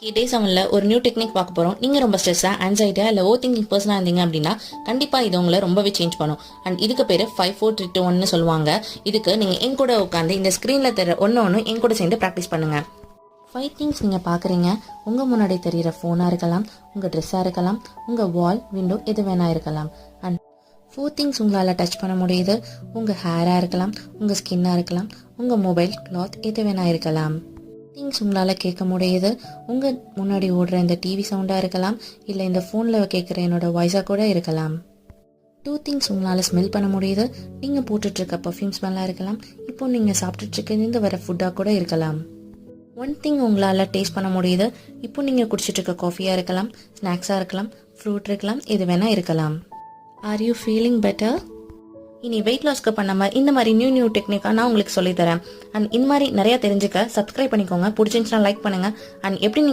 டே 7ல ஒரு new technique பார்க்க போகிறோம். நீங்கள் ரொம்ப ஸ்ட்ரெஸ்ஸாக, ஆன்சைட்டியாக இல்லை ஓவர் திங்கிங் பர்சனாக இருந்தீங்க அப்படின்னா கண்டிப்பாக இது உங்களை ரொம்பவே சேஞ்ச் பண்ணும். அண்ட் இதுக்கு பேர் 5 4 3 2 1ன்னு சொல்லுவாங்க. இதுக்கு நீங்கள் என் கூட உட்காந்து இந்த ஸ்க்ரீனில் தர ஒன்று என் கூட சேர்ந்து ப்ராக்டிஸ் பண்ணுங்கள். 5 திங்ஸ் நீங்கள் பார்க்குறீங்க. உங்கள் முன்னாடி தெரிகிற ஃபோனாக இருக்கலாம், உங்கள் ட்ரெஸ்ஸாக இருக்கலாம், உங்கள் வால், விண்டோ எது வேணா இருக்கலாம். அண்ட் 4 திங்ஸ் உங்களால் டச் பண்ண முடியுது. உங்கள் ஹேராக இருக்கலாம், உங்கள் ஸ்கின்னாக இருக்கலாம், உங்கள் மொபைல், கிளாத் எது வேணா இருக்கலாம். திங்ஸ் உங்களால் கேட்க முடியுது. உங்கள் முன்னாடி ஓடுற இந்த டிவி சவுண்டாக இருக்கலாம், இல்லை இந்த ஃபோனில் கேட்குற என்னோட வாய்ஸாக கூட இருக்கலாம். 2 திங்ஸ் உங்களால் ஸ்மெல் பண்ண முடியுது. நீங்கள் போட்டுட்ருக்க பர்ஃப்யூம் ஸ்மெல்லாக இருக்கலாம், இப்போ நீங்கள் சாப்பிட்டுட்ருக்கிறது வர ஃபுட்டாக கூட இருக்கலாம். 1 திங் உங்களால் டேஸ்ட் பண்ண முடியுது. இப்போ நீங்கள் குடிச்சிட்ருக்க காஃபியாக இருக்கலாம், ஸ்நாக்ஸாக இருக்கலாம், ஃப்ரூட் இருக்கலாம், எது வேணால் இருக்கலாம். Are you feeling better? இனி வெயிட் லாஸ்க்கு பண்ணாமல் இந்த மாதிரி நியூ டெக்னிக்காக நான் உங்களுக்கு சொல்லித்தரேன். அண்ட் இந்த மாதிரி நிறையா தெரிஞ்சுக்க சப்ஸ்கிரைப் பண்ணிக்கோங்க. பிடிச்சிருந்துச்சுன்னா லைக் பண்ணுங்கள். அண்ட் எப்படி நீங்கள்